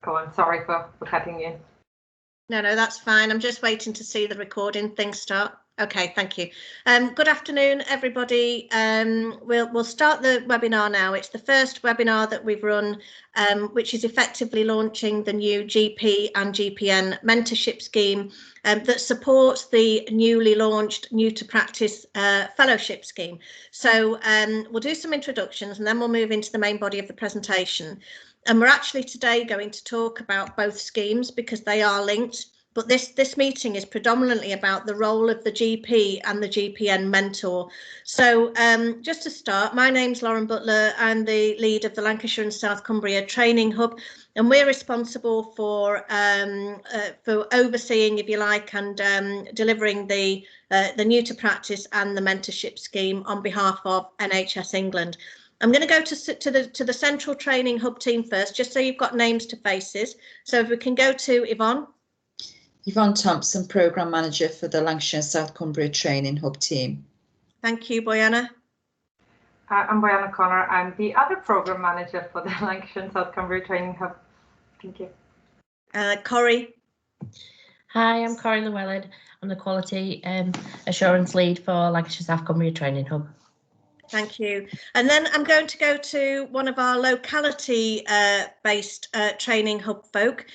Go on, sorry for cutting you. No, that's fine. I'm just waiting to see the recording thing start. Okay, thank you. Good afternoon, everybody. We'll start the webinar now. It's the first webinar that we've run, which is effectively launching the new GP and GPN mentorship scheme that supports the newly launched New to Practice fellowship scheme. So we'll do some introductions and then we'll move into the main body of the presentation. And we're actually today going to talk about both schemes because they are linked. But this meeting is predominantly about the role of the GP and the GPN mentor. So just to start, my name's Lauren Butler. I'm the lead of the Lancashire and South Cumbria Training Hub, and we're responsible for overseeing, if you like, and delivering the New to Practice and the mentorship scheme on behalf of NHS England. I'm going to go to the Central Training Hub team first, just so you've got names to faces. So if we can go to Yvonne. Yvonne Thompson, Programme Manager for the Lancashire and South Cumbria Training Hub team. Thank you, Boyana. I'm Boyana Connor. I'm the other Programme Manager for the Lancashire and South Cumbria Training Hub. Thank you. Corrie. Hi, I'm Corrie Llewellyn. I'm the Quality Assurance Lead for Lancashire South Cumbria Training Hub. Thank you. And then I'm going to go to one of our locality based training hub folk.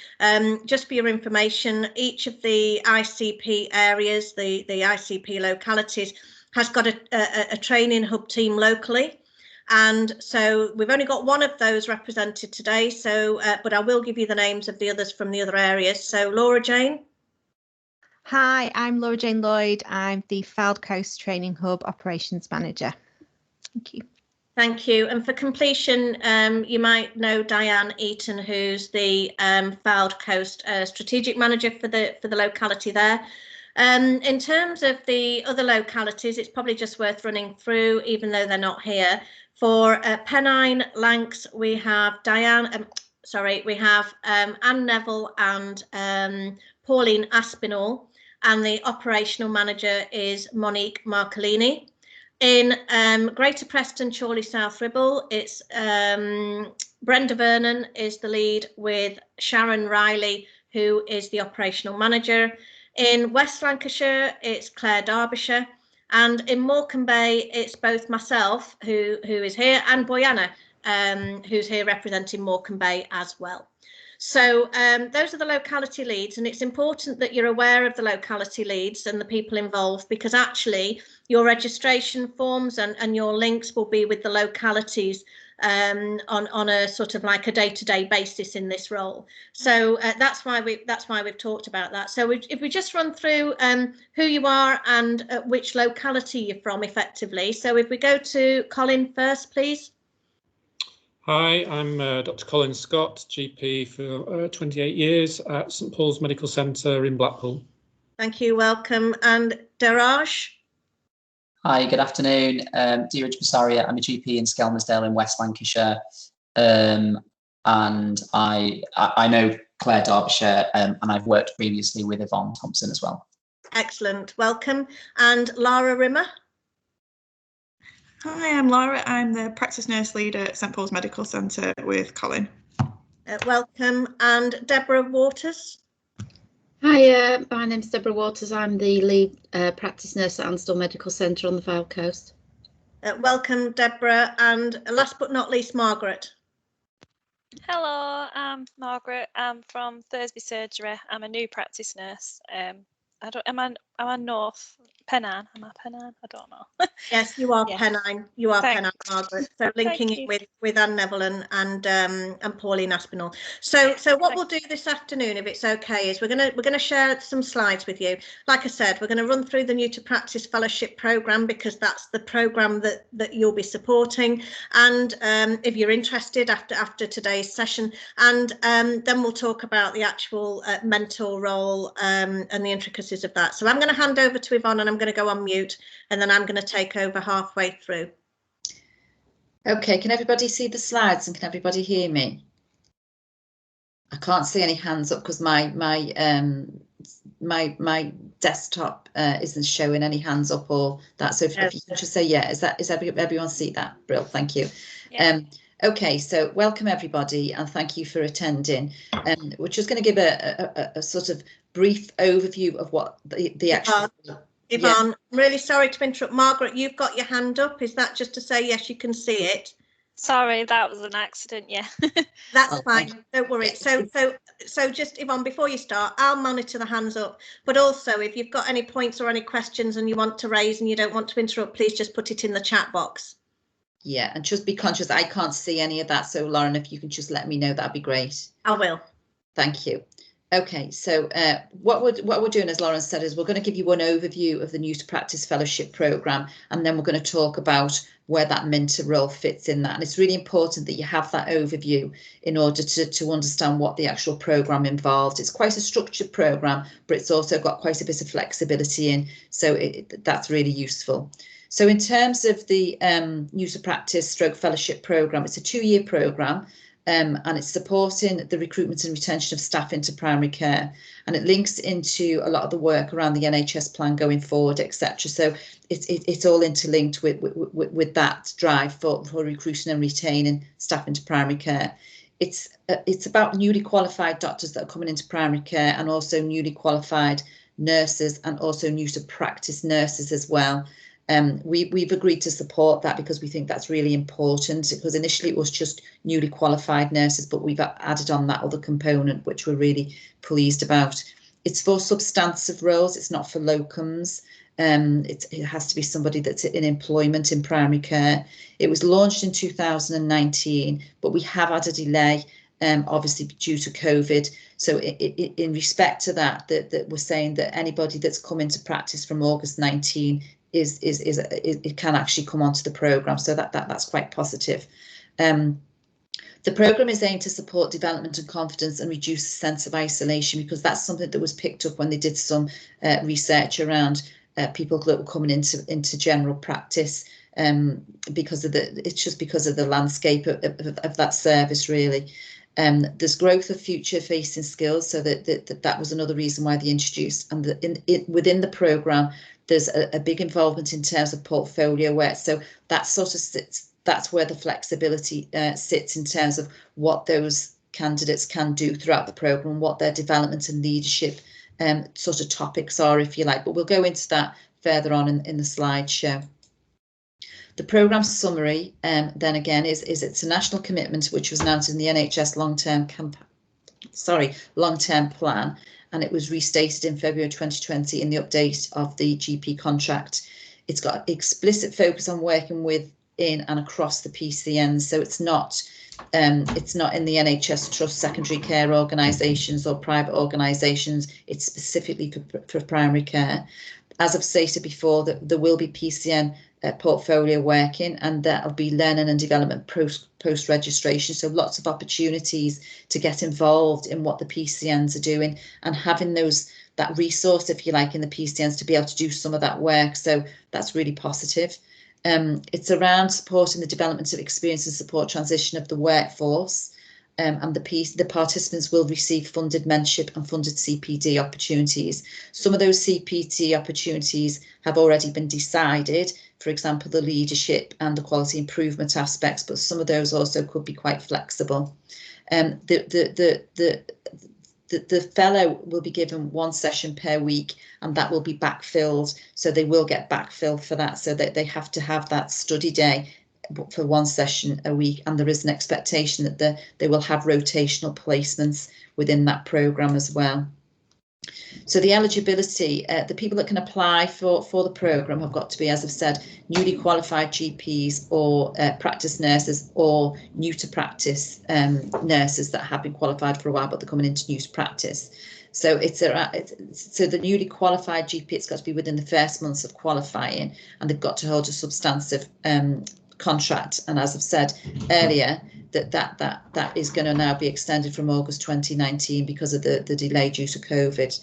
Just for your information, each of the ICP areas, the ICP localities, has got a training hub team locally. And so we've only got one of those represented today. So, but I will give you the names of the others from the other areas. So Laura Jane. Hi, I'm Laura Jane Lloyd. I'm the Fylde Coast Training Hub Operations Manager. Thank you. Thank you. And for completion, you might know Diane Eaton, who's the Fylde Coast Strategic Manager for the locality there. In terms of the other localities, it's probably just worth running through, even though they're not here. For Pennine, Lancs, we have Anne Neville and Pauline Aspinall, and the operational manager is Monique Marcolini. In Greater Preston, Chorley, South Ribble, it's Brenda Vernon is the lead with Sharon Riley, who is the operational manager. In West Lancashire, it's Claire Derbyshire. And in Morecambe Bay, it's both myself, who is here, and Boyana, who's here representing Morecambe Bay as well. So those are the locality leads, and it's important that you're aware of the locality leads and the people involved, because actually your registration forms and your links will be with the localities on a sort of like a day-to-day basis in this role. So that's why we've talked about that. So if we just run through who you are and which locality you're from effectively. So if we go to Colin first, please. Hi, I'm Dr. Colin Scott, GP for 28 years at St Paul's Medical Centre in Blackpool. Thank you, welcome. And Daraj? Hi, good afternoon. Dheeraj Basaria, I'm a GP in Skelmersdale in West Lancashire, and I know Claire Derbyshire, and I've worked previously with Yvonne Thompson as well. Excellent, welcome. And Lara Rimmer? Hi, I'm Laura. I'm the practice nurse lead at St Paul's Medical Centre with Colin. Welcome. And Deborah Waters? Hi, my name's Deborah Waters. I'm the lead practice nurse at Ansdell Medical Centre on the Fylde Coast. Welcome, Deborah. And last but not least, Margaret. Hello, I'm Margaret. I'm from Thursby Surgery. I'm a new practice nurse. Am I North Pennine? Am I Pennine? I don't know. Yes, you are. Yeah. Pennine. You are. Thanks. Pennine, Margaret. So linking it with Anne Neville and Pauline Aspinall. So what we'll do this afternoon, if it's okay, is we're gonna share some slides with you. Like I said, we're going to run through the New to Practice Fellowship Programme, because that's the programme that you'll be supporting. And if you're interested after today's session, and then we'll talk about the actual mentor role and the intricacies of that. So I'm going to hand over to Yvonne, and I'm going to go on mute, and then I'm going to take over halfway through. Okay, can everybody see the slides, and can everybody hear me? I can't see any hands up because my desktop isn't showing any hands up or that. So if you can just say yeah, is everyone see that? Brilliant, thank you. Yeah. Okay, so welcome everybody and thank you for attending. We're just going to give a sort of brief overview of what the actual... Yvonne, I'm really sorry to interrupt. Margaret, you've got your hand up. Is that just to say yes, you can see it? Sorry, that was an accident, yeah. That's fine, don't worry. So just Yvonne, before you start, I'll monitor the hands up, but also if you've got any points or any questions and you want to raise and you don't want to interrupt, please just put it in the chat box. Yeah, and just be conscious, I can't see any of that, so Lauren, if you can just let me know, that'd be great. I will. Thank you. Okay, so what we're doing, as Lauren said, is we're going to give you an overview of the New to Practice Fellowship Programme, and then we're going to talk about where that mentor role fits in that. And it's really important that you have that overview in order to understand what the actual programme involved. It's quite a structured programme, but it's also got quite a bit of flexibility in, so that's really useful. So in terms of the New to Practice Stroke Fellowship Programme, it's a 2-year programme. And it's supporting the recruitment and retention of staff into primary care, and it links into a lot of the work around the NHS plan going forward, etc. So it's all interlinked with that drive for recruiting and retaining staff into primary care. It's about newly qualified doctors that are coming into primary care, and also newly qualified nurses, and also new to practice nurses as well. We've agreed to support that because we think that's really important, because initially it was just newly qualified nurses, but we've added on that other component, which we're really pleased about. It's for substantive roles, it's not for locums. It has to be somebody that's in employment in primary care. It was launched in 2019, but we have had a delay, obviously due to COVID. So in respect to that we're saying that anybody that's come into practice from August 19 it can actually come onto the programme, so that's quite positive. The programme is aimed to support development and confidence and reduce the sense of isolation, because that's something that was picked up when they did some research around people that were coming into general practice, because of the landscape of that service, really. There's growth of future facing skills, so that was another reason why they introduced, and within the programme there's a big involvement in terms of portfolio work, so that sort of sits, that's where the flexibility sits in terms of what those candidates can do throughout the programme, what their development and leadership sort of topics are, if you like, but we'll go into that further on in the slideshow. The programme summary, then again, is it's a national commitment which was announced in the NHS long-term plan, and it was restated in February 2020 in the update of the GP contract. It's got explicit focus on working within and across the PCNs, so it's not in the NHS Trust secondary care organisations or private organisations. It's specifically for primary care. As I've stated before, that there will be PCN portfolio working, and that'll be learning and development post registration, so lots of opportunities to get involved in what the PCNs are doing, and having that resource, if you like, in the PCNs to be able to do some of that work, so that's really positive. It's around supporting the development of experience and support transition of the workforce, and the participants will receive funded mentorship and funded CPD opportunities. Some of those CPD opportunities have already been decided, for example, the leadership and the quality improvement aspects, but some of those also could be quite flexible. The fellow will be given 1 session per week, and that will be backfilled, so they will get backfilled for that, so that they have to have that study day for 1 session a week, and there is an expectation that they will have rotational placements within that programme as well. So the eligibility, the people that can apply for the programme have got to be, as I've said, newly qualified GPs or practice nurses, or new to practice nurses that have been qualified for a while but they're coming into new to practice. So so the newly qualified GP, it's got to be within the first months of qualifying, and they've got to hold a substantive contract. And as I've said earlier, that is going to now be extended from August 2019 because of the delay due to COVID.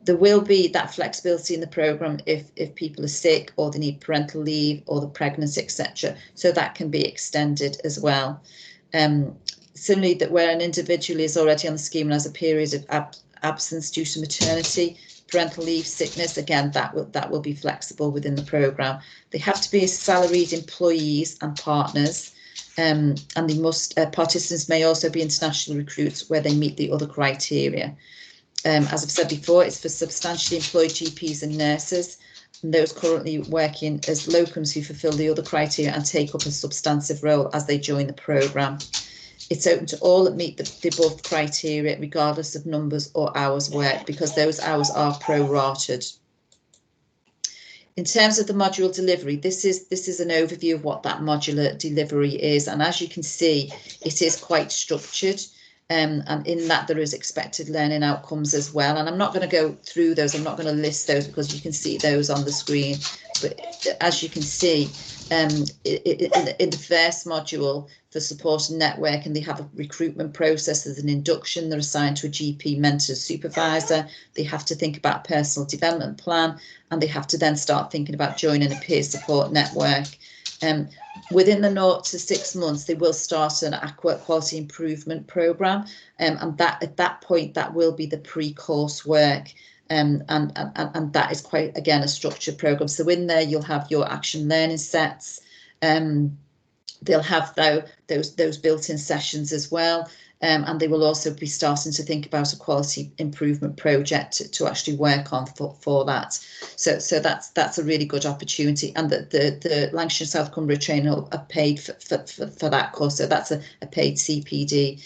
There will be that flexibility in the programme if people are sick, or they need parental leave, or the pregnancy, etc. So that can be extended as well. Similarly, that where an individual is already on the scheme and has a period of absence due to maternity, parental leave, sickness, again, that will be flexible within the programme. They have to be salaried employees and partners. and they must participants may also be international recruits where they meet the other criteria. As I've said before, it's for substantially employed GPs and nurses, and those currently working as locums who fulfil the other criteria and take up a substantive role as they join the programme. It's open to all that meet the above criteria, regardless of numbers or hours worked, because those hours are prorated. In terms of the module delivery, this is an overview of what that modular delivery is, and as you can see, it is quite structured, and in that there is expected learning outcomes as well. And I'm not going to go through those, I'm not going to list those because you can see those on the screen, but as you can see, in the first module for support and networking, they have a recruitment process. There's an induction, they're assigned to a GP mentor supervisor, they have to think about a personal development plan, and they have to then start thinking about joining a peer support network. Within the 0 to 6 months, they will start an AQUA quality improvement programme, and that at that point that will be the pre-course work. And that is quite, again, a structured programme. So in there you'll have your action learning sets, they'll have those built-in sessions as well, and they will also be starting to think about a quality improvement project to actually work on for that. So that's a really good opportunity, and the Lancashire and South Cumbria training are paid for that course, so that's a paid CPD.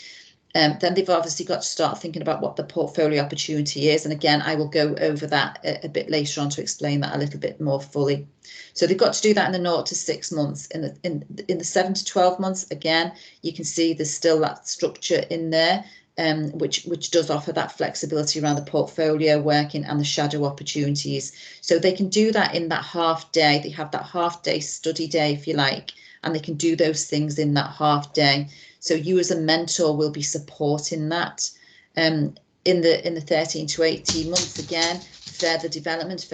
Then they've obviously got to start thinking about what the portfolio opportunity is, and again I will go over that a bit later on to explain that a little bit more fully. So they've got to do that in the 0 to 6 months. In the 7 to 12 months, again you can see there's still that structure in there, which does offer that flexibility around the portfolio working and the shadow opportunities. So they can do that in that half day. They have that half day study day, if you like, and they can do those things in that half day. So you as a mentor will be supporting that. In the 13 to 18 months, again, further development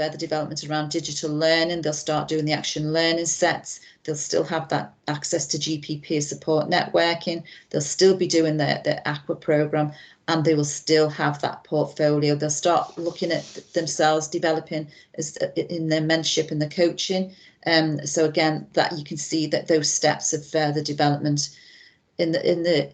around digital learning. They'll start doing the action learning sets. They'll still have that access to GP peer support networking. They'll still be doing their AQUA programme, and they will still have that portfolio. They'll start looking at themselves developing in their mentorship and the coaching. So again, that you can see that those steps of further development. In the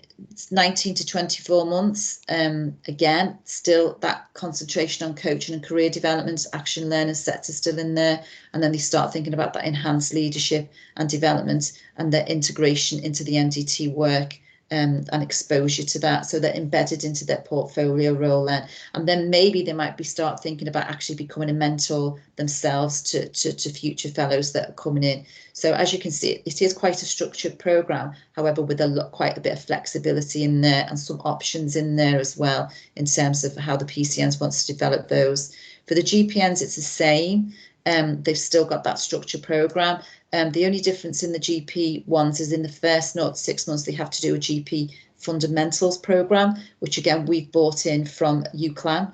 19 to 24 months, again, still that concentration on coaching and career development, action learning sets are still in there, and then they start thinking about that enhanced leadership and development and their integration into the MDT work, and exposure to that, so they're embedded into their portfolio role then. And then maybe they might start thinking about actually becoming a mentor themselves to future fellows that are coming in. So as you can see, it is quite a structured programme, however, with quite a bit of flexibility in there and some options in there as well in terms of how the PCNs wants to develop those. For the GPNs, it's the same. They've still got that structured programme. The only difference in the GP ones is in the first 0 to 6 months, they have to do a GP fundamentals programme, which again, we've bought in from UCLAN.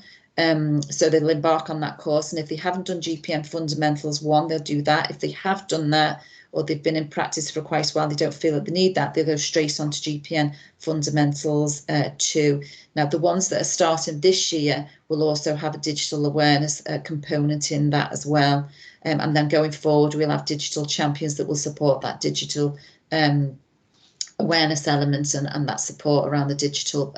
So they'll embark on that course. And if they haven't done GPN fundamentals 1, they'll do that. If they have done that, or they've been in practice for quite a while, they don't feel that they need that, they'll go straight on to GPN fundamentals 2. Now, the ones that are starting this year will also have a digital awareness component in that as well. And then going forward, we'll have digital champions that will support that digital awareness element and that support around the digital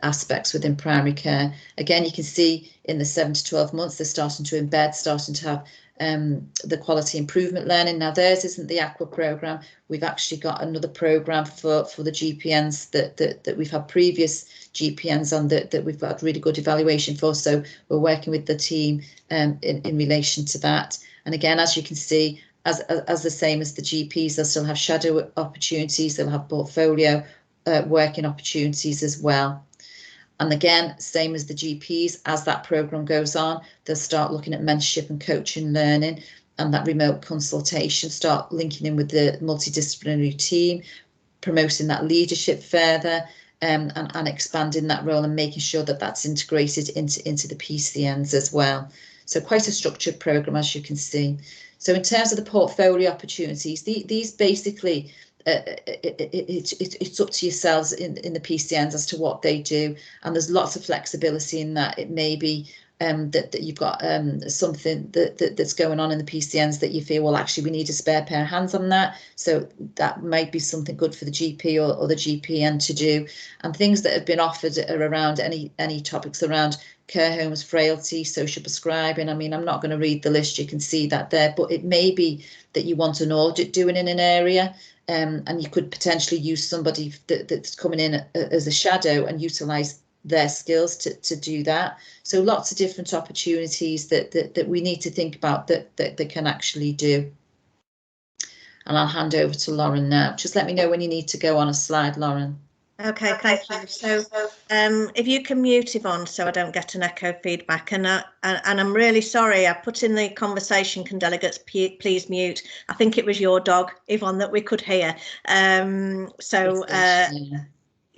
aspects within primary care. Again, you can see in the 7 to 12 months, they're starting to embed, starting to have the quality improvement learning. Now, theirs isn't the AQUA programme. We've actually got another programme for the GPNs that we've had previous GPNs on that we've got really good evaluation for. So we're working with the team in relation to that. And again, as you can see, as the same as the GPs, they'll still have shadow opportunities, they'll have portfolio working opportunities as well. And again, same as the GPs, as that programme goes on, they'll start looking at mentorship and coaching learning and that remote consultation, start linking in with the multidisciplinary team, promoting that leadership further, and expanding that role and making sure that that's integrated into the PCNs as well. So quite a structured programme, as you can see. So in terms of the portfolio opportunities, these basically, it's up to yourselves in the PCNs as to what they do, and there's lots of flexibility in that. It may be that you've got something that's going on in the PCNs that you feel, well, actually we need a spare pair of hands on that. So that might be something good for the GP or the GPN to do. And things that have been offered are around any topics around care homes, frailty, social prescribing. I mean, I'm not going to read the list, you can see that there, but it may be that you want an audit doing in an area, and you could potentially use somebody that's coming in as a shadow and utilise their skills to do that. So lots of different opportunities that we need to think about that they can actually do. And I'll hand over to Lauren now. Just let me know when you need to go on a slide, Lauren. Okay, thank you. So if you can mute Yvonne so I don't get an echo feedback, and I'm really sorry, I put in the conversation, can delegates please mute. I think it was your dog, Yvonne, that we could hear.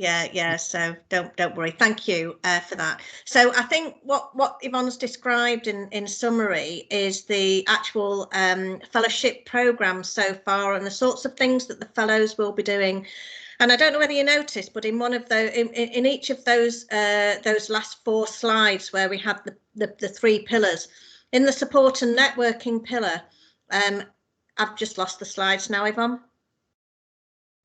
Yeah, so don't worry. Thank you for that. So I think what Yvonne's described in summary is the actual fellowship programme so far, and the sorts of things that the fellows will be doing. And I don't know whether you noticed, but in one of the in each of those last 4 slides where we had the 3 pillars, in the support and networking pillar, I've just lost the slides now, Yvonne.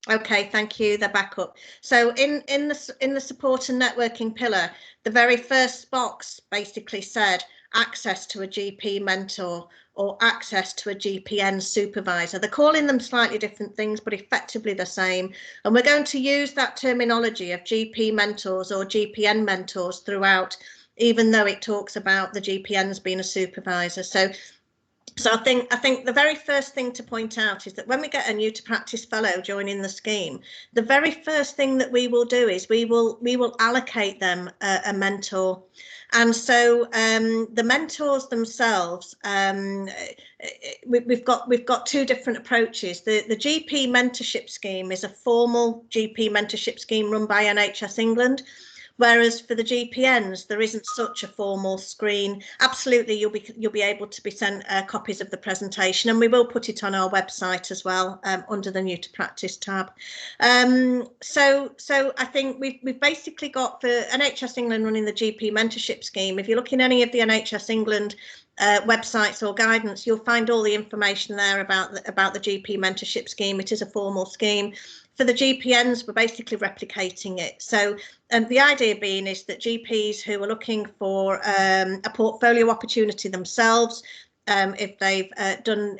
Okay, thank you. They're back up. So in the support and networking pillar, the very first box basically said access to a GP mentor or access to a GPN supervisor. They're calling them slightly different things, but effectively the same. And we're going to use that terminology of GP mentors or GPN mentors throughout, even though it talks about the GPNs being a supervisor. So I think the very first thing to point out is that when we get a new to practice fellow joining the scheme, the very first thing that we will do is we will allocate them a mentor. And so the mentors themselves, we've got 2 different approaches. The GP mentorship scheme is a formal GP mentorship scheme run by NHS England. Whereas for the GPNs, there isn't such a formal screen. Absolutely, you'll be able to be sent copies of the presentation, and we will put it on our website as well under the New to Practice tab. So I think we've basically got, for NHS England running the GP mentorship scheme, if you look in any of the NHS England websites or guidance, you'll find all the information there about the GP mentorship scheme. It is a formal scheme. For the GPNs, we're basically replicating it. So the idea being is that GPs who are looking for a portfolio opportunity themselves, if they've done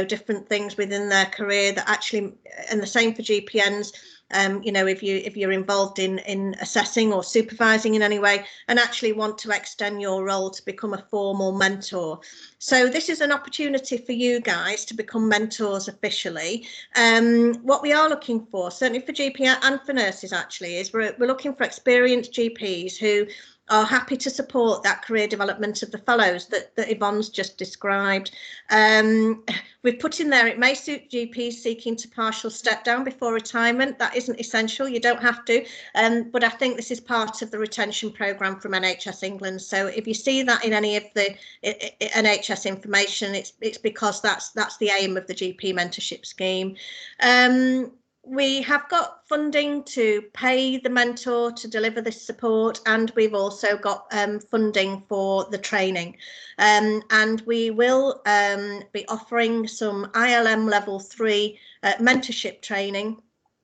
different things within their career, that actually, and the same for GPNs, if you're involved in assessing or supervising in any way and actually want to extend your role to become a formal mentor. So this is an opportunity for you guys to become mentors officially. What we are looking for, certainly for GP and for nurses actually, is we're looking for experienced GPs who are happy to support that career development of the fellows that Yvonne's just described. We've put in there, it may suit GPs seeking to partial step down before retirement. That isn't essential, you don't have to, but I think this is part of the retention programme from NHS England. So if you see that in any of the NHS information, it's because that's the aim of the GP mentorship scheme. We have got funding to pay the mentor to deliver this support, and we've also got funding for the training. And we will be offering some ILM level 3 mentorship training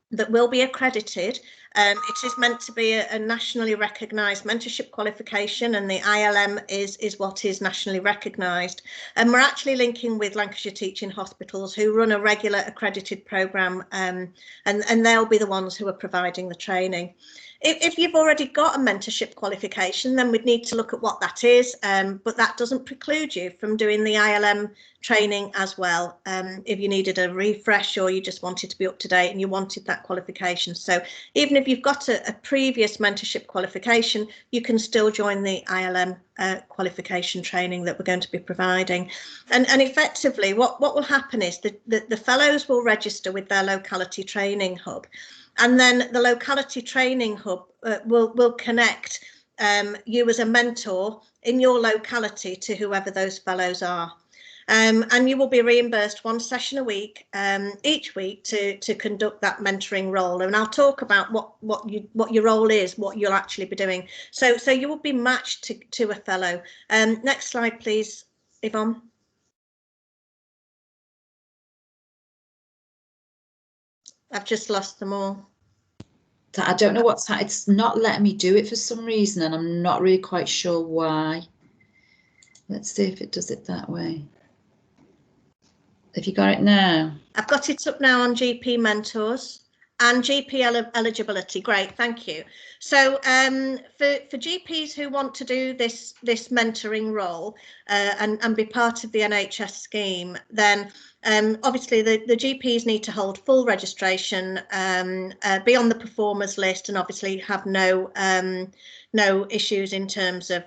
that will be accredited. It is meant to be a nationally recognised mentorship qualification, and the ILM is what is nationally recognised. And we're actually linking with Lancashire Teaching Hospitals, who run a regular accredited programme, and they'll be the ones who are providing the training. If you've already got a mentorship qualification, then we'd need to look at what that is, but that doesn't preclude you from doing the ILM training as well, if you needed a refresh or you just wanted to be up to date and you wanted that qualification. So even if you've got a previous mentorship qualification, you can still join the ILM qualification training that we're going to be providing. And effectively what will happen is that the fellows will register with their locality training hub, and then the locality training hub will connect you as a mentor in your locality to whoever those fellows are. And you will be reimbursed one session a week, each week, to conduct that mentoring role. And I'll talk about what your role is, what you'll actually be doing. So you will be matched to a fellow. Next slide, please, Yvonne. I've just lost them all. I don't know what's happening. It's not letting me do it for some reason, and I'm not really quite sure why. Let's see if it does it that way. Have you got it now? I've got it up now on GP Mentors and GP eligibility. Great, thank you. So for GPs who want to do this mentoring role and be part of the NHS scheme, then obviously the GPs need to hold full registration, be on the performers list, and obviously have no issues in terms of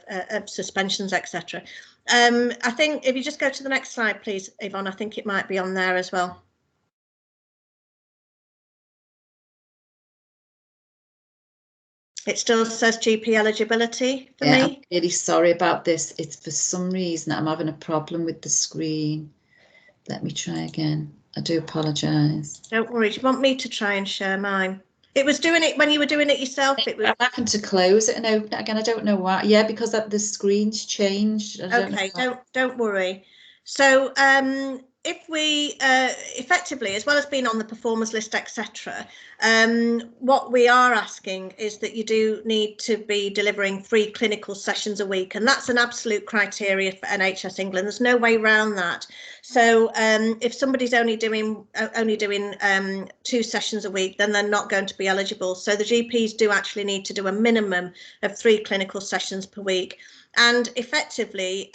suspensions, etc. I think if you just go to the next slide, please, Yvonne, I think it might be on there as well. It still says GP eligibility for me. I'm really sorry about this. It's for some reason I'm having a problem with the screen. Let me try again. I do apologise. Don't worry. Do you want me to try and share mine? It was doing it when you were doing it yourself. It was. I'm having to close it and open it again. I don't know why. Yeah, because the screen's changed. Okay, don't worry. So if we effectively, as well as being on the performers list, etc., what we are asking is that you do need to be delivering 3 clinical sessions a week, and that's an absolute criteria for NHS England. There's no way around that. So if somebody's only doing 2 sessions a week, then they're not going to be eligible. So the GPs do actually need to do a minimum of 3 clinical sessions per week. And effectively,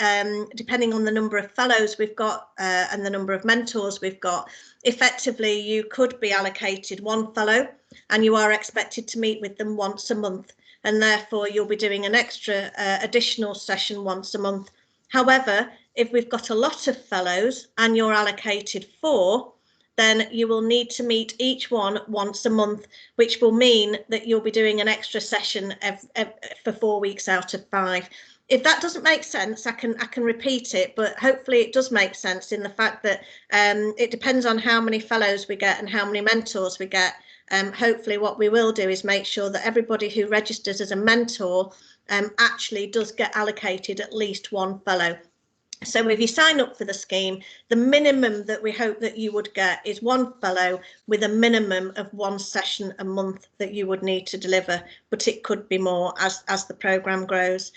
depending on the number of fellows we've got and the number of mentors we've got, effectively you could be allocated 1 fellow and you are expected to meet with them once a month, and therefore you'll be doing an extra additional session once a month. However, if we've got a lot of fellows and you're allocated 4, then you will need to meet each one once a month, which will mean that you'll be doing an extra session for 4 weeks out of 5. If that doesn't make sense, I can repeat it, but hopefully it does make sense in the fact that it depends on how many fellows we get and how many mentors we get. Hopefully what we will do is make sure that everybody who registers as a mentor actually does get allocated at least 1 fellow. So if you sign up for the scheme, the minimum that we hope that you would get is 1 fellow with a minimum of 1 session a month that you would need to deliver, but it could be more as the programme grows.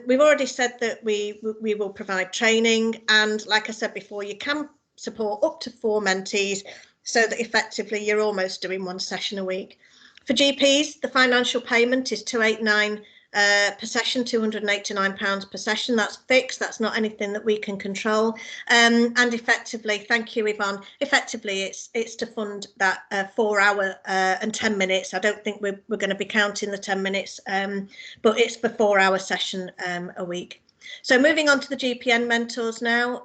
We've already said that we will provide training, and like I said before, you can support up to 4 mentees so that effectively you're almost doing 1 session a week. For GPs, the financial payment is £289 per session, £289 per session. That's fixed. That's not anything that we can control. And effectively, thank you, Yvonne. Effectively, it's to fund that 4 hour and 10 minutes. I don't think we're going to be counting the 10 minutes, but it's the 4 hour session a week. So moving on to the GPN mentors now.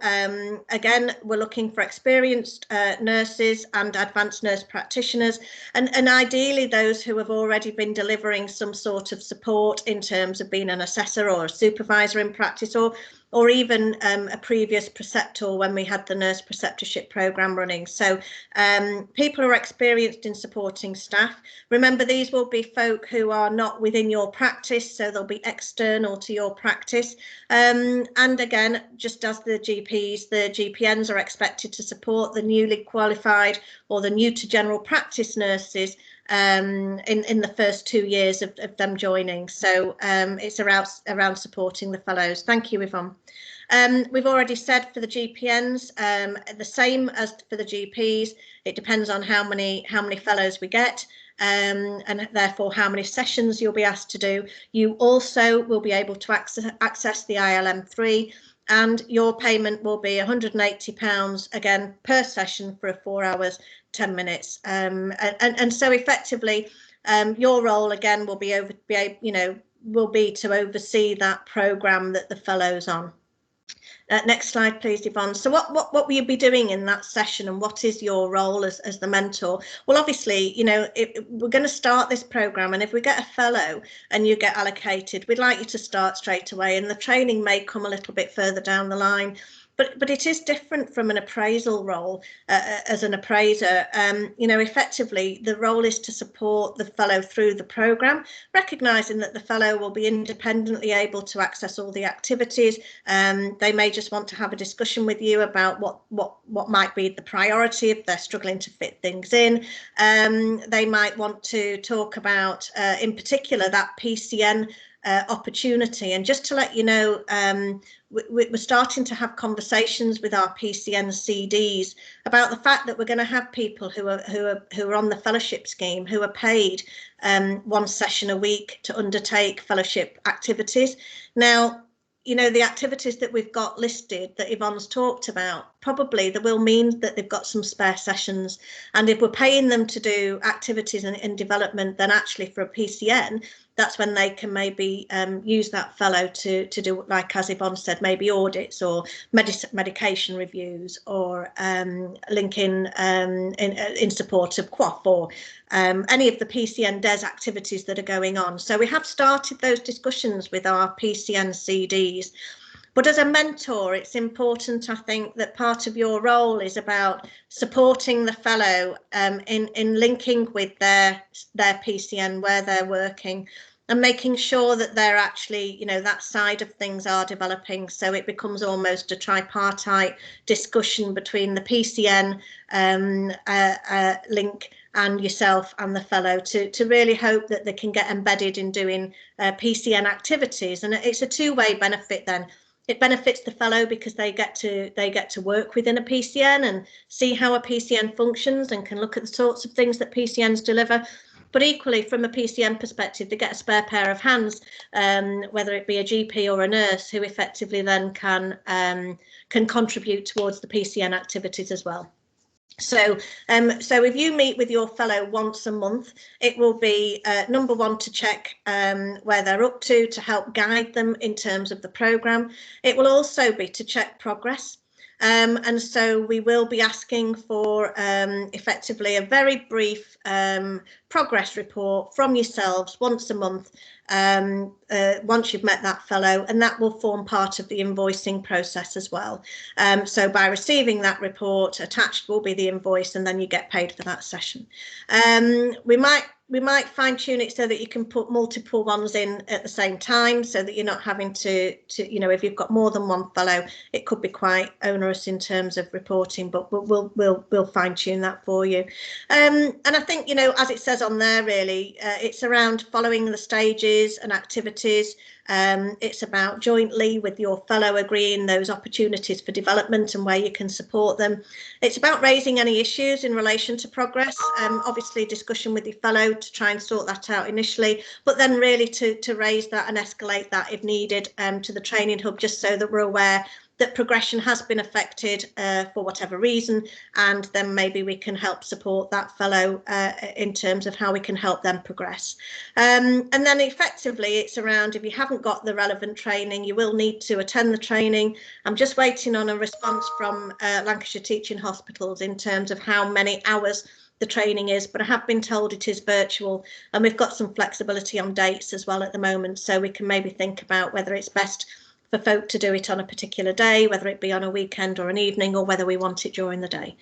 Again, we're looking for experienced nurses and advanced nurse practitioners, and ideally those who have already been delivering some sort of support in terms of being an assessor or a supervisor in practice, or even a previous preceptor when we had the nurse preceptorship programme running. So people who are experienced in supporting staff. Remember, these will be folk who are not within your practice, so they'll be external to your practice. And again, just as the GPs, the GPNs are expected to support the newly qualified or the new to general practice nurses in the first 2 years of them joining. So it's around supporting the fellows. Thank you, Yvonne. We've already said for the GPNs, the same as for the GPs. It depends on how many fellows we get, and therefore how many sessions you'll be asked to do. You also will be able to access the ILM3, and your payment will be £180 again per session for a 4 hours 10 minutes. And so effectively your role again will be to oversee that programme that the fellow's on. Next slide, please, Yvonne. So what will you be doing in that session, and what is your role as the mentor? Well, obviously, we're going to start this programme, and if we get a fellow and you get allocated, we'd like you to start straight away, and the training may come a little bit further down the line. but it is different from an appraisal role as an appraiser. You know, effectively, the role is to support the fellow through the programme, recognising that the fellow will be independently able to access all the activities. They may just want to have a discussion with you about what might be the priority if they're struggling to fit things in. They might want to talk about, in particular, that PCN opportunity. And just to let you know, we're starting to have conversations with our PCN CDs about the fact that we're going to have people who are on the fellowship scheme, who are paid 1 session a week to undertake fellowship activities. Now, you know, the activities that we've got listed that Yvonne's talked about, probably that will mean that they've got some spare sessions. And if we're paying them to do activities in development, then actually for a PCN, that's when they can maybe use that fellow to do, like as Yvonne said, maybe audits or medication reviews, or linking in support of QOF, or any of the PCN DES activities that are going on. So we have started those discussions with our PCN CDs. But as a mentor, it's important, I think, that part of your role is about supporting the fellow in linking with their PCN where they're working, and making sure that they're actually, you know, that side of things are developing. So it becomes almost a tripartite discussion between the PCN link and yourself and the fellow to really hope that they can get embedded in doing PCN activities. And it's a two-way benefit then. It benefits the fellow because they get to work within a PCN and see how a PCN functions and can look at the sorts of things that PCNs deliver. But equally, from a PCN perspective, they get a spare pair of hands, whether it be a GP or a nurse, who effectively then can contribute towards the PCN activities as well. So if you meet with your fellow once a month, it will be number one, to check where they're up to help guide them in terms of the programme. It will also be to check progress. And so we will be asking for effectively a very brief progress report from yourselves once a month, once you've met that fellow, and that will form part of the invoicing process as well. So by receiving that report, attached will be the invoice, and then you get paid for that session. We might fine tune it so that you can put multiple ones in at the same time, so that you're not having to you know, if you've got more than one fellow, it could be quite onerous in terms of reporting, but we'll fine tune that for you. And I think, you know, as it says on there, really, it's around following the stages and activities. It's about jointly with your fellow agreeing those opportunities for development and where you can support them. It's about raising any issues in relation to progress, obviously discussion with your fellow to try and sort that out initially, but then really to raise that and escalate that if needed to the training hub, just so that we're aware that progression has been affected for whatever reason, and then maybe we can help support that fellow in terms of how we can help them progress. And then effectively it's around, if you haven't got the relevant training, you will need to attend the training. I'm just waiting on a response from Lancashire Teaching Hospitals in terms of how many hours the training is, but I have been told it is virtual, and we've got some flexibility on dates as well at the moment, so we can maybe think about whether it's best for folk to do it on a particular day, whether it be on a weekend or an evening, or whether we want it during the day.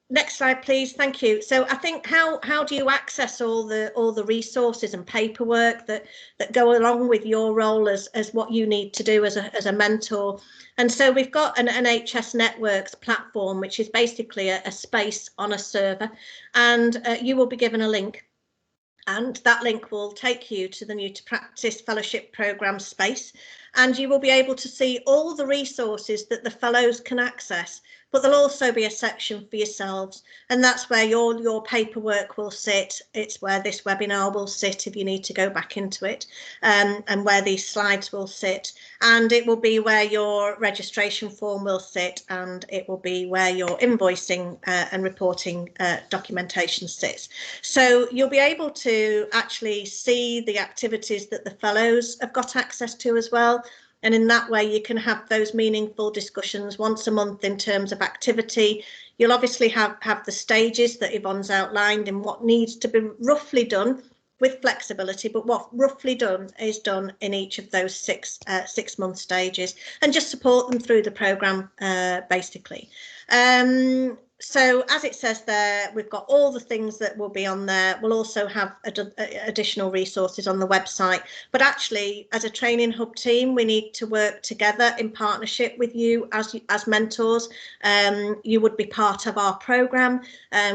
Next slide, please. Thank you. So I think how do you access all the resources and paperwork that go along with your role as what you need to do as a mentor? And so we've got an NHS Networks platform, which is basically a space on a server, and you will be given a link. And that link will take you to the New to Practice Fellowship Programme space, and you will be able to see all the resources that the fellows can access. But there'll also be a section for yourselves, and that's where your paperwork will sit. It's where this webinar will sit if you need to go back into it, and where these slides will sit. And it will be where your registration form will sit, and it will be where your invoicing and reporting documentation sits. So you'll be able to actually see the activities that the fellows have got access to as well. And in that way, you can have those meaningful discussions once a month in terms of activity. You'll obviously have the stages that Yvonne's outlined and what needs to be roughly done with flexibility, but what roughly done is done in each of those 6 month stages, and just support them through the programme basically. So as it says there, we've got all the things that will be on there. We'll also have additional resources on the website, but actually as a training hub team, we need to work together in partnership with you as mentors. You would be part of our programme.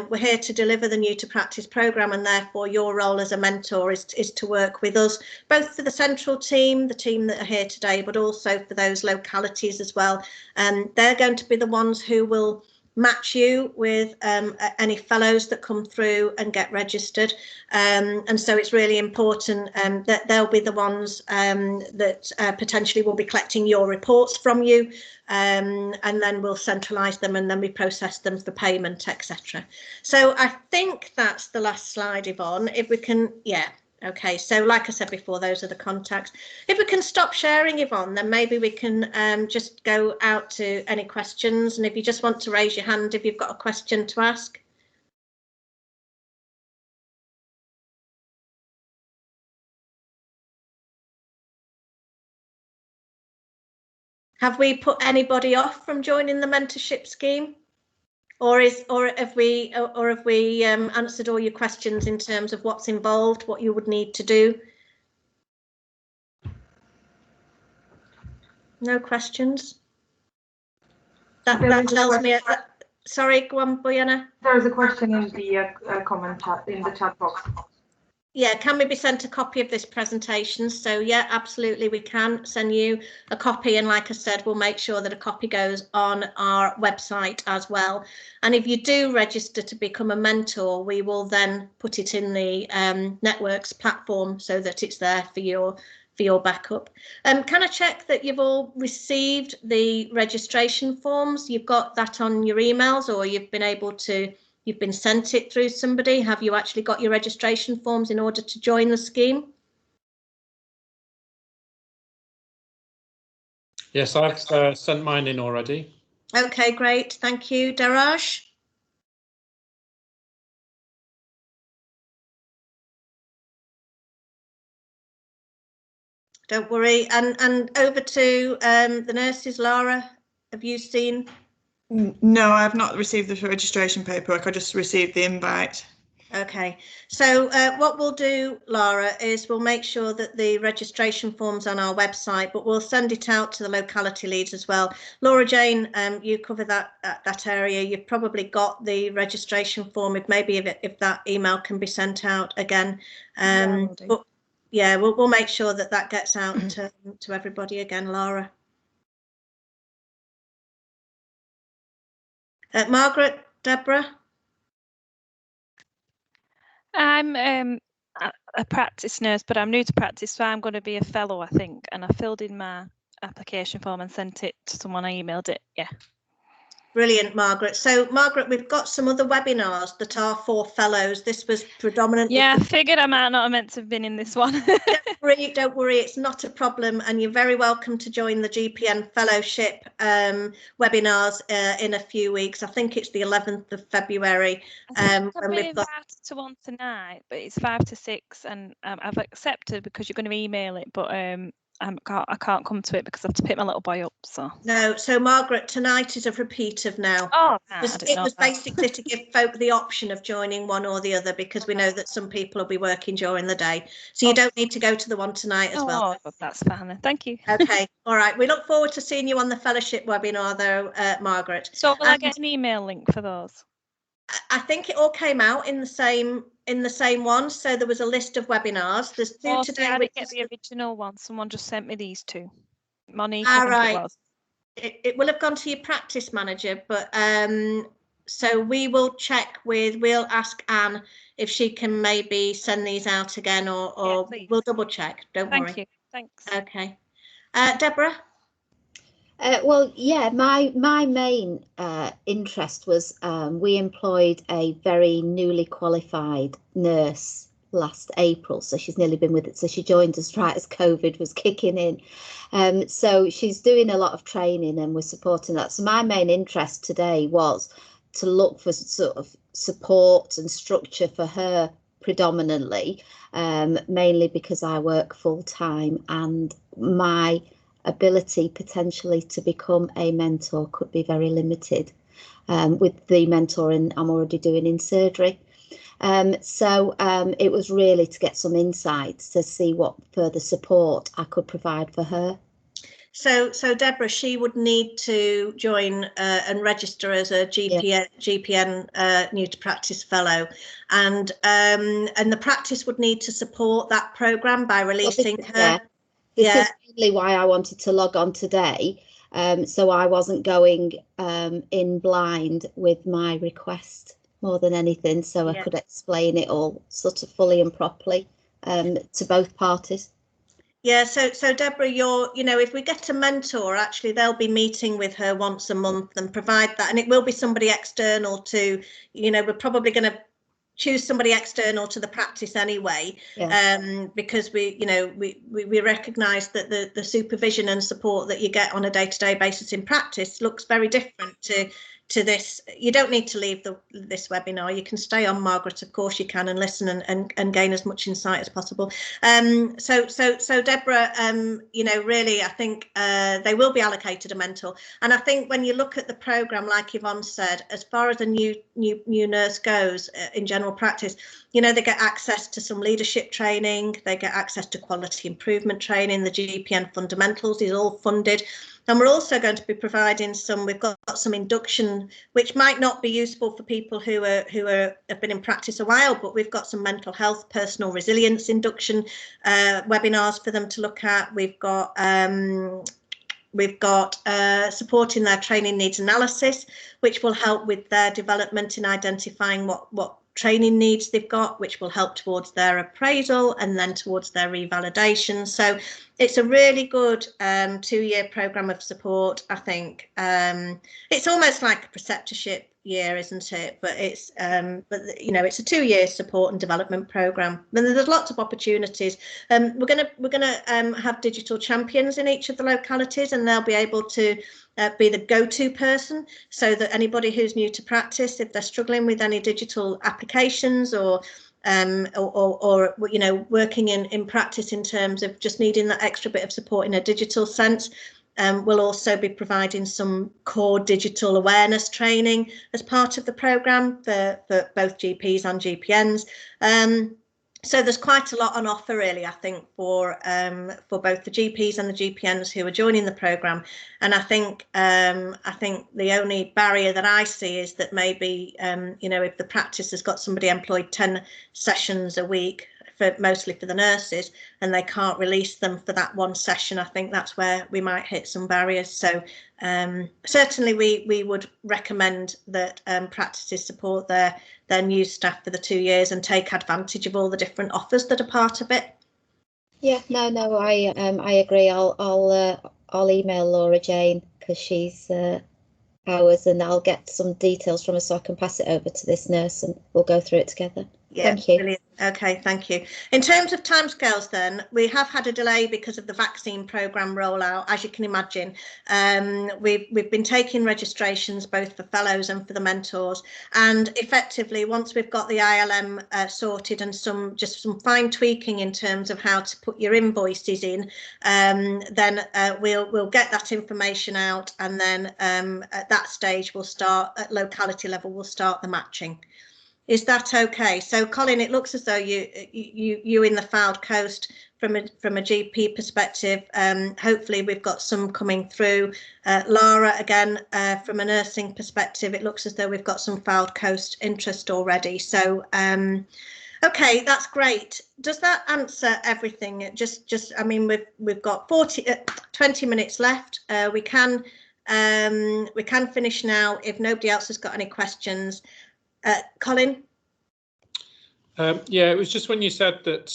We're here to deliver the New to Practice programme, and therefore your role as a mentor is to work with us, both for the central team, the team that are here today, but also for those localities as well. They're going to be the ones who will match you with any fellows that come through and get registered, and so it's really important that they'll be the ones that potentially will be collecting your reports from you, and then we'll centralise them, and then we process them for payment, etc. So I think that's the last slide, Yvonne. If we can, yeah. Okay, so like I said before, those are the contacts. If we can stop sharing, Yvonne, then maybe we can just go out to any questions. And if you just want to raise your hand, if you've got a question to ask. Have we put anybody off from joining the mentorship scheme? Or have we answered all your questions in terms of what's involved, what you would need to do? No questions? That tells me. Sorry, go on, Boyana. There is a question in the comment chat, in the chat box. Yeah, can we be sent a copy of this presentation? So yeah, absolutely, we can send you a copy, and like I said, we'll make sure that a copy goes on our website as well. And if you do register to become a mentor, we will then put it in the networks platform so that it's there for your backup. Can I check that you've all received the registration forms? You've got that on your emails, or you've been sent it through somebody? Have you actually got your registration forms in order to join the scheme? Yes, I've sent mine in already. Okay, great. Thank you. Daraj? Don't worry. And over to the nurses, Lara, have you seen? No, I have not received the registration paperwork. I just received the invite. Okay, so what we'll do, Lara, is we'll make sure that the registration form's on our website, but we'll send it out to the locality leads as well. Laura Jane, you cover that area. You've probably got the registration form. If that email can be sent out again. But yeah, we'll make sure that gets out to everybody again, Lara. Margaret, Deborah? I'm a practice nurse, but I'm new to practice, so I'm going to be a fellow, I think. And I filled in my application form and sent it to someone. I emailed it. Yeah. Brilliant, Margaret. So, Margaret, we've got some other webinars that are for fellows. This was predominantly. Yeah, I figured I might not have meant to have been in this one. Don't worry, it's not a problem, and you're very welcome to join the GPN Fellowship webinars in a few weeks. I think it's the 11th of February. I'm being invited to one tonight, but it's 5 to 6, and I've accepted because you're going to email it, but I can't come to it because I have to pick my little boy up. No, so Margaret, tonight is a repeat of now. Oh, it was basically to give folk the option of joining one or the other, because we know that some people will be working during the day, so you don't need to go to the one tonight as well. Oh, that's fine. Thank you. Okay, all right. We look forward to seeing you on the fellowship webinar, though, Margaret. So will I get an email link for those? I think it all came out in the same one. So there was a list of webinars. There's two today. I didn't get the original one. Someone just sent me these two. Monique, all right. It will have gone to your practice manager, but so we'll ask Anne if she can maybe send these out again, or we'll double check. Don't worry. Thank you. Thanks. Okay. Deborah? Well, yeah, my main interest was we employed a very newly qualified nurse last April, so she's nearly been with it. So she joined us right as COVID was kicking in. So she's doing a lot of training and we're supporting that. So my main interest today was to look for sort of support and structure for her predominantly, mainly because I work full time and my ability potentially to become a mentor could be very limited with the mentoring I'm already doing in surgery. So it was really to get some insights to see what further support I could provide for her. So Deborah, she would need to join and register as a GPN new to practice fellow, and the practice would need to support that programme by releasing her. This is really why I wanted to log on today, so I wasn't going in blind with my request more than anything, so I could explain it all sort of fully and properly to both parties. Yeah, so Deborah, if we get a mentor, actually they'll be meeting with her once a month and provide that, and it will be somebody external to, we're probably going to choose somebody external to the practice anyway, because we recognise that the supervision and support that you get on a day-to-day basis in practice looks very different to this. You don't need to leave this webinar. You can stay on, Margaret, of course you can, and listen and gain as much insight as possible. So Deborah, really I think they will be allocated a mentor, and I think when you look at the programme, like Yvonne said, as far as a new nurse goes in general practice, they get access to some leadership training, they get access to quality improvement training, the GPN fundamentals is all funded. And we're also going to be providing we've got some induction, which might not be useful for people who have been in practice a while, but we've got some mental health, personal resilience induction webinars for them to look at. We've got supporting their training needs analysis, which will help with their development in identifying what training needs they've got, which will help towards their appraisal and then towards their revalidation. So it's a really good 2-year programme of support, I think. It's almost like a preceptorship year, isn't it? But it's it's a 2-year support and development programme, and there's lots of opportunities. We're gonna have digital champions in each of the localities, and they'll be able to be the go-to person, so that anybody who's new to practice, if they're struggling with any digital applications or working in practice in terms of just needing that extra bit of support in a digital sense, we'll also be providing some core digital awareness training as part of the programme for both GPs and GPNs. So there's quite a lot on offer, really, I think, for both the GPs and the GPNs who are joining the programme. And I think the only barrier that I see is that maybe if the practice has got somebody employed 10 sessions a week, mostly for the nurses, and they can't release them for that one session, I think that's where we might hit some barriers. So certainly we would recommend that practices support their new staff for the 2 years and take advantage of all the different offers that are part of it. Yeah, no, I agree. I'll email Laura Jane, because she's ours, and I'll get some details from her so I can pass it over to this nurse and we'll go through it together. Yeah, thank you. Brilliant. Okay, thank you. In terms of timescales, then, we have had a delay because of the vaccine programme rollout, as you can imagine. We've been taking registrations both for fellows and for the mentors, and effectively, once we've got the ILM sorted and some fine tweaking in terms of how to put your invoices in, then we'll get that information out, and then at that stage we'll start at locality level. We'll start the matching. Is that okay? So, Colin, it looks as though you in the Fylde Coast, from a GP perspective, hopefully we've got some coming through. Lara, again, from a nursing perspective, it looks as though we've got some Fylde Coast interest already. So, okay, that's great. Does that answer everything? I mean, we've got 20 minutes left. We can finish now if nobody else has got any questions. Colin? Yeah, it was just when you said that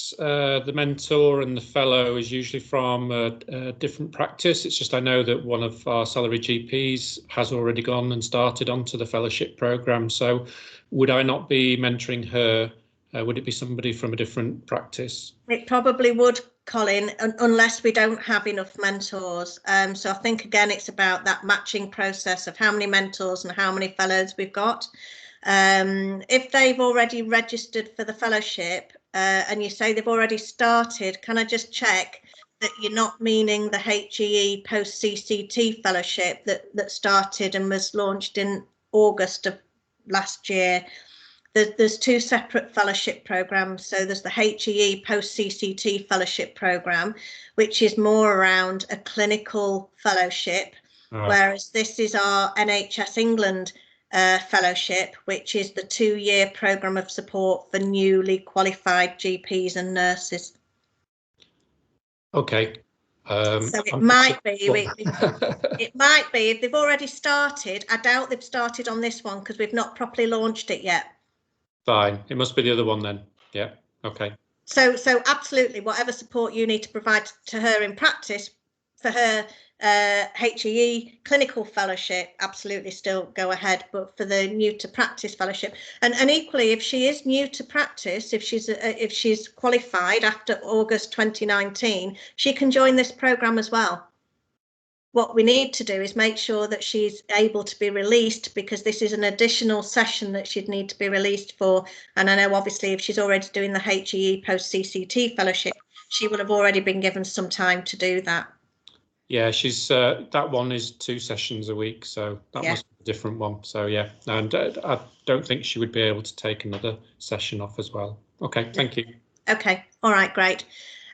the mentor and the fellow is usually from a different practice. It's just I know that one of our salary GPs has already gone and started onto the fellowship programme. So would I not be mentoring her? Would it be somebody from a different practice? It probably would, Colin, unless we don't have enough mentors. So I think, again, it's about that matching process of how many mentors and how many fellows we've got. If they've already registered for the fellowship and you say they've already started, can I just check that you're not meaning the HEE post CCT fellowship that started and was launched in August of last year? There's two separate fellowship programs. So there's the HEE post CCT fellowship program, which is more around a clinical fellowship, whereas this is our NHS England fellowship, which is the 2-year program of support for newly qualified GPs and nurses. Okay. So it might be, it might be if they've already started. I doubt they've started on this one because we've not properly launched it yet. Fine. It must be the other one then. Yeah. Okay. So absolutely, whatever support you need to provide to her in practice for her HEE clinical fellowship, absolutely still go ahead. But for the new to practice fellowship, and equally, if she is new to practice, if she's qualified after August 2019, she can join this program as well. What we need to do is make sure that she's able to be released, because this is an additional session that she'd need to be released for. And I know obviously if she's already doing the HEE post CCT fellowship, she will have already been given some time to do that. Yeah, she's that one is 2 sessions a week, so that must be a different one. So yeah, and I don't think she would be able to take another session off as well. Okay, thank you. Okay, all right, great.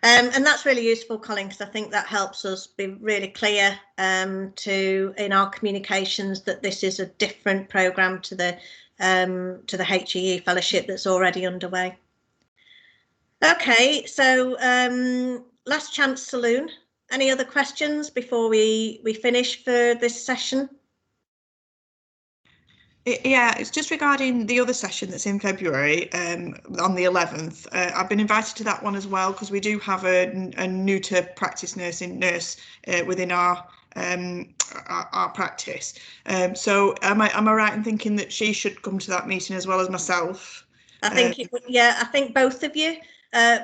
And that's really useful, Colin, because I think that helps us be really clear in our communications that this is a different programme to the HEE fellowship that's already underway. Okay, so last chance saloon. Any other questions before we finish for this session? Yeah, it's just regarding the other session that's in February on the 11th. I've been invited to that one as well because we do have a new to practice nursing nurse within our practice. So am I right in thinking that she should come to that meeting as well as myself? I think I think both of you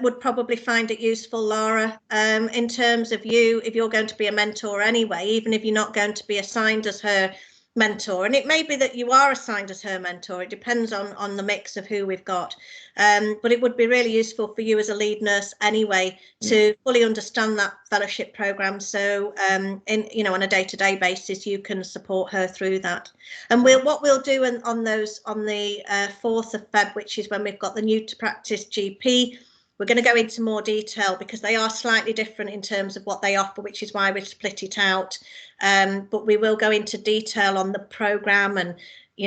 would probably find it useful, Laura, in terms of you, if you're going to be a mentor anyway, even if you're not going to be assigned as her mentor, and it may be that you are assigned as her mentor, it depends on the mix of who we've got, but it would be really useful for you as a lead nurse anyway to fully understand that fellowship program, so on a day-to-day basis you can support her through that. And what we'll do on the 4th of Feb, which is when we've got the new to practice GP, we're going to go into more detail because they are slightly different in terms of what they offer, which is why we've split it out. But we will go into detail on the programme and,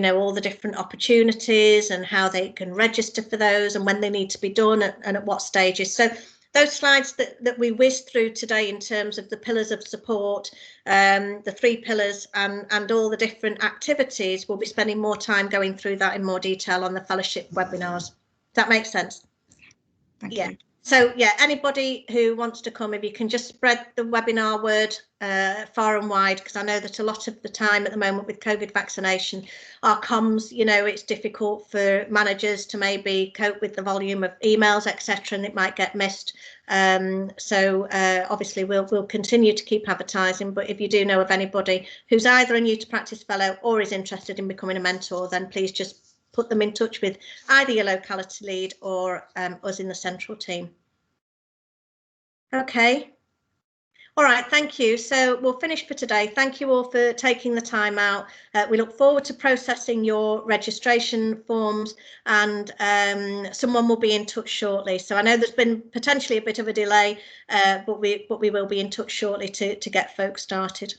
all the different opportunities and how they can register for those and when they need to be done and at what stages. So those slides that we whizzed through today in terms of the pillars of support, the 3 pillars and all the different activities, we'll be spending more time going through that in more detail on the fellowship webinars. Does that make sense? Thank you. So anybody who wants to come, if you can just spread the webinar word far and wide, because I know that a lot of the time at the moment with COVID vaccination, our comms, it's difficult for managers to maybe cope with the volume of emails, etc., and it might get missed. So obviously we'll continue to keep advertising, but if you do know of anybody who's either a new to practice fellow or is interested in becoming a mentor, then please just put them in touch with either your locality lead or us in the central team. Okay. All right, thank you. So we'll finish for today. Thank you all for taking the time out. We look forward to processing your registration forms, and someone will be in touch shortly. So I know there's been potentially a bit of a delay, but we will be in touch shortly to get folks started.